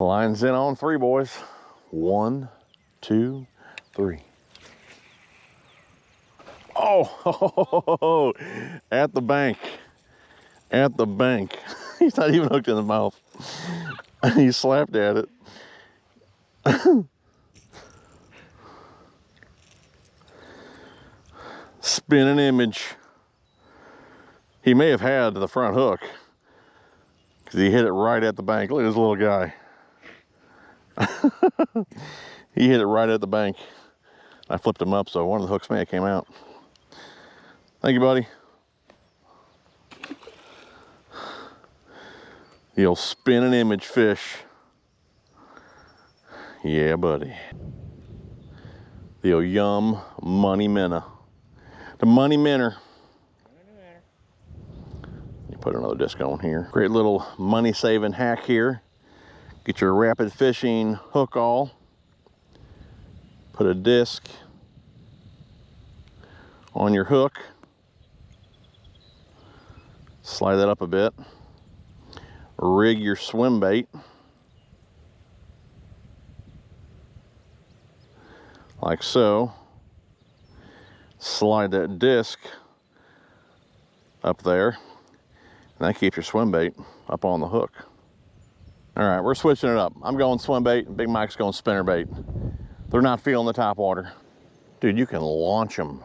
Lines in on 3, boys. 1, 2, 3. Oh, at the bank. At the bank. He's not even hooked in the mouth. He slapped at it. Spinning image. He may have had the front hook because he hit it right at the bank. Look at this little guy. He hit it right at the bank. I flipped him up, so one of the hooks may have came out. Thank you, buddy. The old spinning image fish. Yeah, buddy. The old yum money minnow. The money minnow. You put another disc on here. Great little money saving hack here. Get your rapid fishing hook awl. Put a disc on your hook. Slide that up a bit. Rig your swim bait. Like so. Slide that disc up there. And that keeps your swim bait up on the hook. All right, we're switching it up. I'm going swim bait and Big Mike's going spinner bait. They're not feeling the top water. Dude, you can launch them.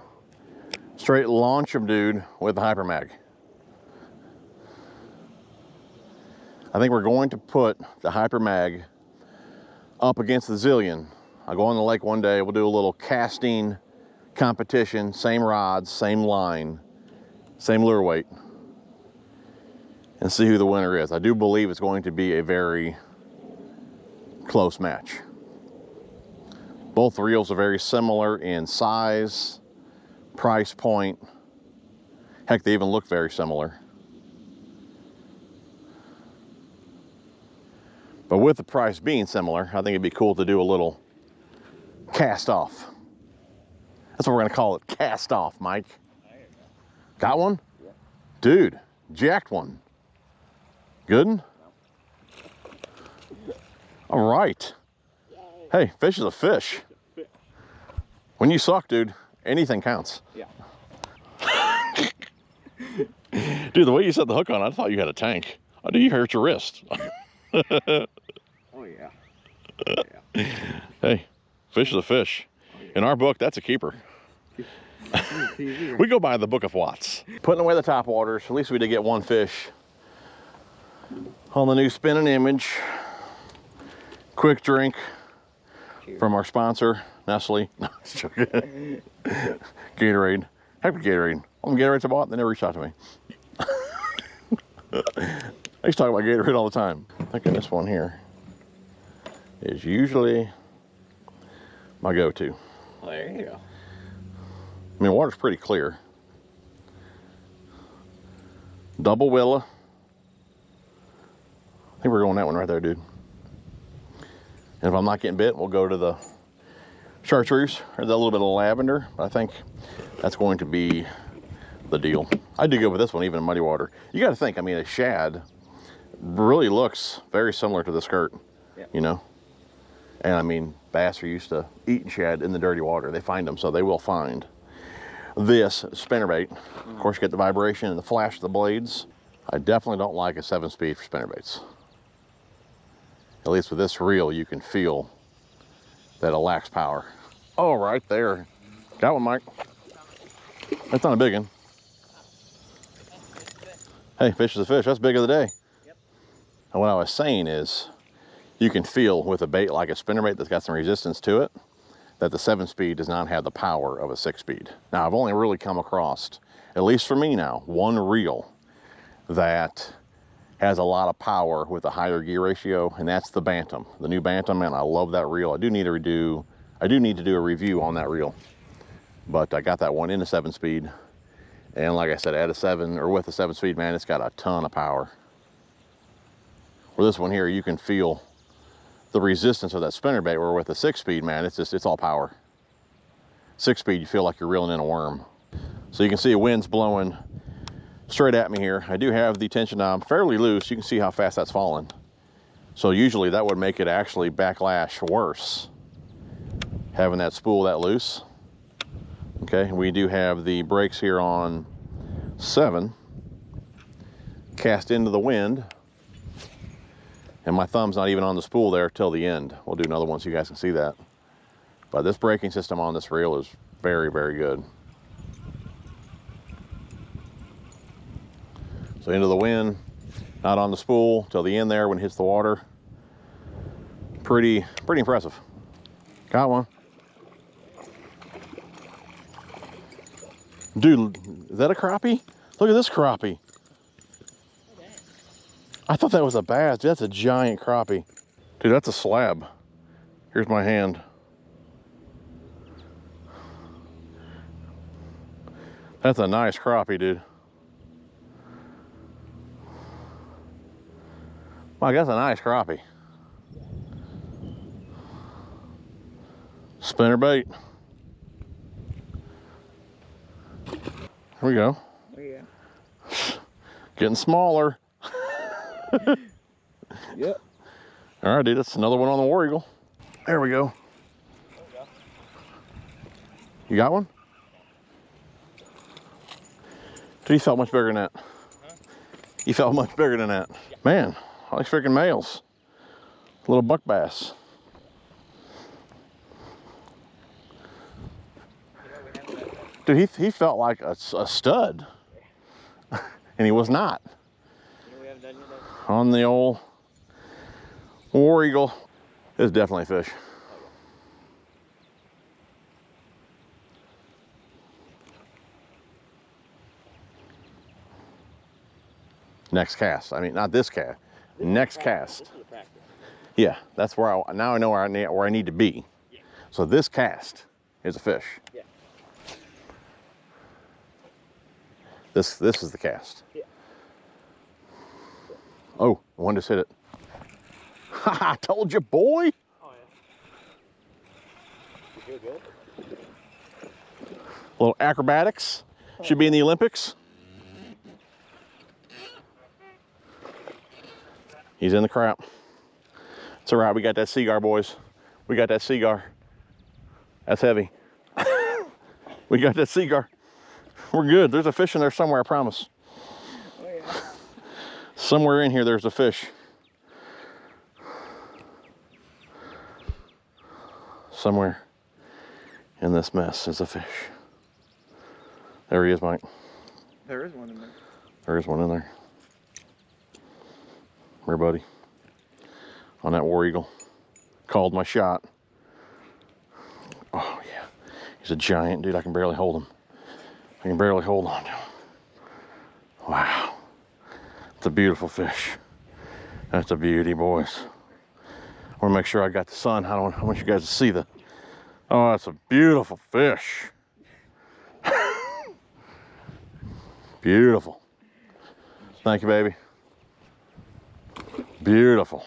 Straight launch them, dude, with the Hypermag. I think we're going to put the Hypermag up against the Zillion. I'll go on the lake one day, we'll do a little casting competition, same rods, same line, same lure weight, and see who the winner is. I do believe it's going to be a very close match. Both reels are very similar in size, price point. Heck, they even look very similar. But with the price being similar, I think it'd be cool to do a little cast off. That's what we're gonna call it, cast off, Mike. Got one? Yeah. Dude, jacked one. Good one? All right. Hey, fish is a fish. When you suck, dude, anything counts. Yeah. Dude, the way you set the hook on, I thought you had a tank. Oh, dude, you hurt your wrist. Oh, yeah. Yeah. Hey, fish is a fish. In our book, that's a keeper. We go by the Book of Watts. Putting away the top waters, at least we did get one fish on the new spinning image. Quick drink from our sponsor, Nestle. No, it's joking. Gatorade. Heck with Gatorade. All the Gatorades I bought, they never reached out to me. I used to talk about Gatorade all the time. I think this one here is usually my go-to. Well, there you go. I mean, water's pretty clear. Double Willa. I think we're going that one right there, dude. And if I'm not getting bit, we'll go to the chartreuse or that little bit of lavender. But I think that's going to be the deal. I do go with this one even in muddy water. You got to think, I mean, a shad really looks very similar to the skirt, yeah. You know? And I mean, bass are used to eating shad in the dirty water. They find them, so they will find this spinnerbait. Of course, you get the vibration and the flash of the blades. I definitely don't like a 7-speed for spinnerbaits. At least with this reel, you can feel that it lacks power. Oh, right there. Got one, Mike. That's not a big one. Hey, fish is a fish. That's big of the day. Yep. And what I was saying is, you can feel with a bait like a spinnerbait that's got some resistance to it, that the 7-speed does not have the power of a 6-speed. Now, I've only really come across, at least for me now, one reel that has a lot of power with a higher gear ratio, and that's the Bantam, the new Bantam, and I love that reel. I do need to do a review on that reel, but I got that one in a 7-speed, and like I said, at a 7 or with a 7-speed, man, it's got a ton of power. Where this one here, you can feel the resistance of that spinnerbait, where with a 6-speed, man, it's all power. 6-speed, you feel like you're reeling in a worm. So you can see a wind's blowing straight at me here. I do have the tension knob fairly loose. You can see how fast that's falling. So usually that would make it actually backlash worse, having that spool that loose. Okay, we do have the brakes here on 7, cast into the wind, and my thumb's not even on the spool there till the end. We'll do another one so you guys can see that. But this braking system on this reel is very, very good. So into the wind, not on the spool till the end there when it hits the water. Pretty impressive. Got one. Dude, is that a crappie? Look at this crappie. I thought that was a bass. Dude, that's a giant crappie. Dude, that's a slab. Here's my hand. That's a nice crappie, dude. Mike, that's a nice crappie. Spinnerbait. Here we go. Oh, yeah. Getting smaller. Yep. All right, dude, that's another one on the War Eagle. There we go. You got one? Dude, he felt much bigger than that. Huh? He felt much bigger than that. Yeah. Man, all these freaking males. Little buck bass. Dude, he felt like a stud. And he was not. On the old War Eagle. It's definitely a fish. Next cast. I mean, not this cast. Next cast. Yeah, that's where now I know where I need to be. Yeah. So this cast is a fish. Yeah. This is the cast. Yeah. Oh, one just hit it. I told you, boy. Oh, yeah. You feel good? A little acrobatics. Should be in the Olympics. He's in the crap. It's all right, we got that seagar, boys. We got that seagar. That's heavy. We got that seagar. We're good. There's a fish in there somewhere, I promise. Oh, yeah. Somewhere in here, there's a fish. Somewhere in this mess is a fish. There he is, Mike. There is one in there. There is one in there. Here, buddy. On that War Eagle. Called my shot. Oh, yeah. He's a giant, dude. I can barely hold him. I can barely hold on to him. Wow. It's a beautiful fish. That's a beauty, boys. I want to make sure I got the sun. I want you guys to see the... Oh, that's a beautiful fish. Beautiful. Thank you, baby. Beautiful.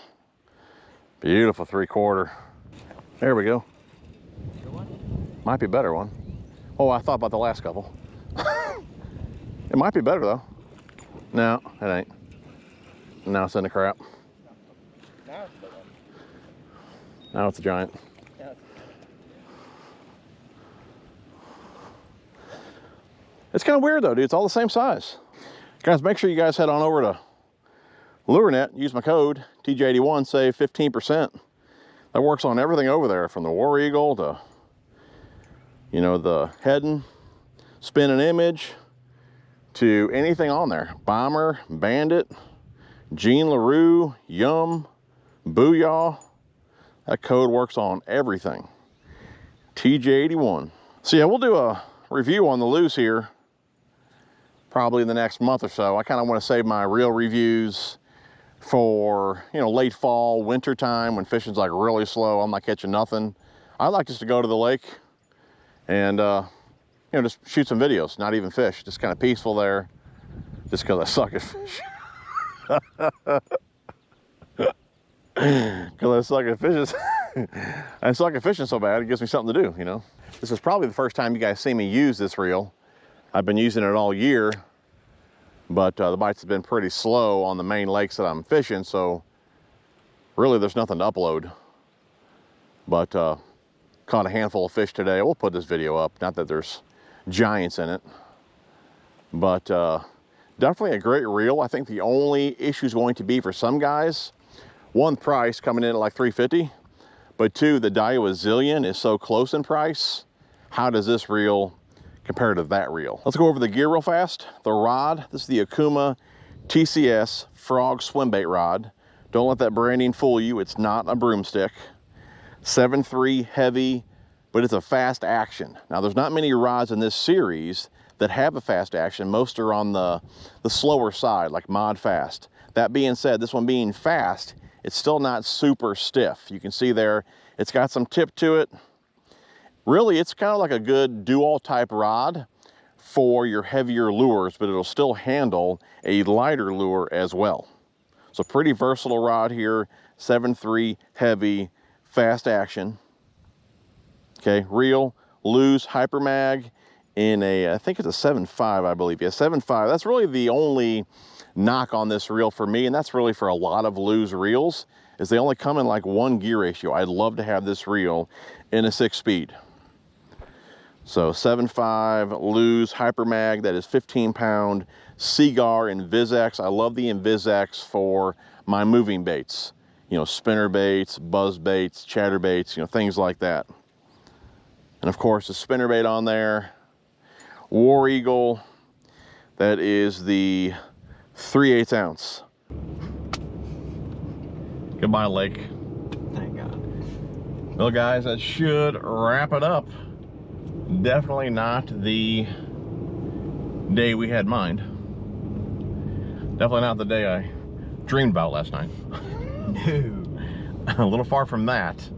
Beautiful 3/4. There we go. Might be a better one. Oh, I thought about the last couple. It might be better though. No, it ain't. Now it's in the crap. Now it's a giant. It's kind of weird though, dude. It's all the same size. Guys, make sure you guys head on over to Lurenet, use my code TJ81, save 15%. That works on everything over there, from the War Eagle to, you know, the heading, spin and image, to anything on there. Bomber, Bandit, Jean LaRue, Yum, Booyah. That code works on everything. TJ81. So yeah, we'll do a review on the LEW'S here probably in the next month or so. I kind of want to save my real reviews for, you know, late fall, winter time when fishing's like really slow. I'm not catching nothing. I like just to go to the lake and, you know, just shoot some videos, not even fish, just kind of peaceful there, just because I suck at fish. Because I suck at fishing. I suck at fishing so bad, it gives me something to do, you know. This is probably the first time you guys see me use this reel. I've been using it all year, but the bites have been pretty slow on the main lakes that I'm fishing, so really there's nothing to upload. But caught a handful of fish today. We'll put this video up. Not that there's giants in it, but definitely a great reel. I think the only issue is going to be for some guys, one, price coming in at like $350, but two, the Daiwa Zillion is so close in price. How does this reel compare to that reel? Let's go over the gear real fast. The rod, this is the Okuma TCS Frog swim bait rod. Don't let that branding fool you. It's not a broomstick. 7.3 heavy, but it's a fast action. Now there's not many rods in this series that have a fast action. Most are on the slower side, like mod fast. That being said, this one being fast, it's still not super stiff. You can see there, it's got some tip to it. Really, it's kind of like a good dual type rod for your heavier lures, but it'll still handle a lighter lure as well. So pretty versatile rod here, 7.3 heavy, fast action. Okay, reel, LEW'S Hypermag in a, I think it's a 7.5, I believe. Yeah, 7.5. That's really the only knock on this reel for me, and that's really for a lot of LEW'S reels, is they only come in like one gear ratio. I'd love to have this reel in a 6-speed. So 7.5 LEW'S Hypermag, that is 15-pound Seagar InvisX. I love the InvisX for my moving baits. You know, spinner baits, buzz baits, chatter baits, you know, things like that. And of course, the spinner bait on there. War Eagle, that is the 3/8 ounce. Goodbye, lake. Thank God. Well, guys, that should wrap it up. Definitely not the day we had in mind. Definitely not the day I dreamed about last night. No. A little far from that.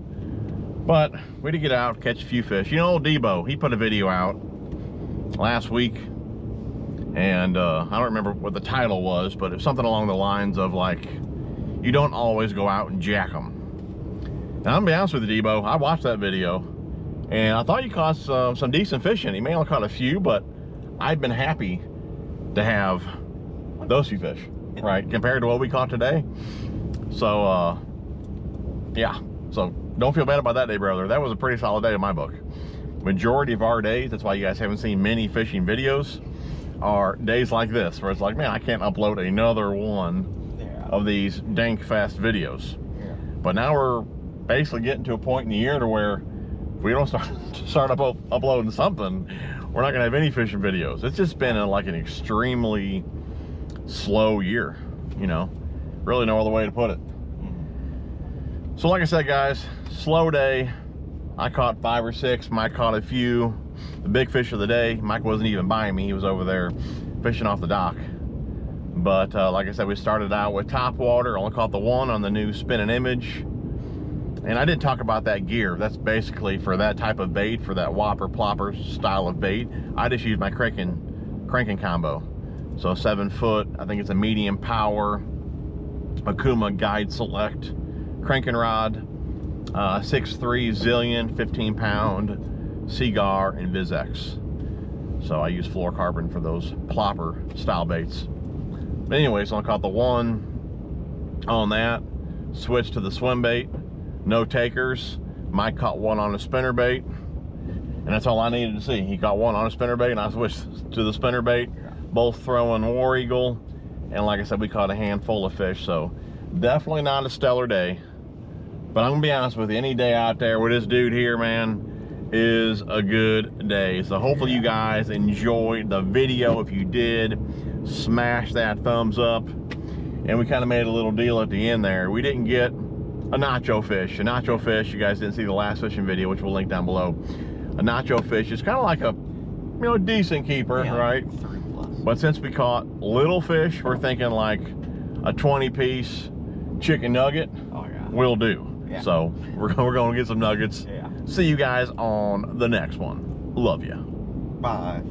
But we did get out, catch a few fish. You know, old Debo, he put a video out last week. And I don't remember what the title was, but it was something along the lines of like, you don't always go out and jack them. And I'm gonna be honest with you, Debo, I watched that video and I thought you caught some decent fishing. You may only caught a few, but I've been happy to have those few fish, right? Compared to what we caught today. So, yeah. So don't feel bad about that day, brother. That was a pretty solid day in my book. Majority of our days, that's why you guys haven't seen many fishing videos, are days like this, where it's like, man, I can't upload another one of these dank fast videos. But now we're basically getting to a point in the year to where if we don't start uploading something, we're not gonna have any fishing videos. It's just been like an extremely slow year, you know, really no other way to put it. So like I said, guys, slow day. I caught 5 or 6, Mike caught a few. The big fish of the day, Mike wasn't even by me, he was over there fishing off the dock. But like I said, we started out with top water, only caught the one on the new spin and image. And I didn't talk about that gear. That's basically for that type of bait, for that whopper plopper style of bait. I just use my cranking combo. So 7 foot, I think it's a medium power Okuma Guide Select cranking rod, 6.3 Zillion 15-pound Seagar InvisX. So I use fluorocarbon for those plopper style baits. But anyways, I caught the one on that, switched to the swim bait, no takers. Mike caught one on a spinner bait, and that's all I needed to see. He caught one on a spinner bait, and I switched to the spinner bait, both throwing War Eagle. And like I said, we caught a handful of fish, so definitely not a stellar day. But I'm gonna be honest with you, any day out there with this dude here, man, is a good day. So hopefully you guys enjoyed the video. If you did, smash that thumbs up. And we kind of made a little deal at the end there. We didn't get a nacho fish. A nacho fish, you guys didn't see the last fishing video, which we'll link down below. A nacho fish is kind of like a, you know, decent keeper, yeah, right? 3+. But since we caught little fish, we're thinking like a 20-piece chicken nugget will do. Yeah. So we're going to get some nuggets. Yeah. See you guys on the next one. Love you. Bye.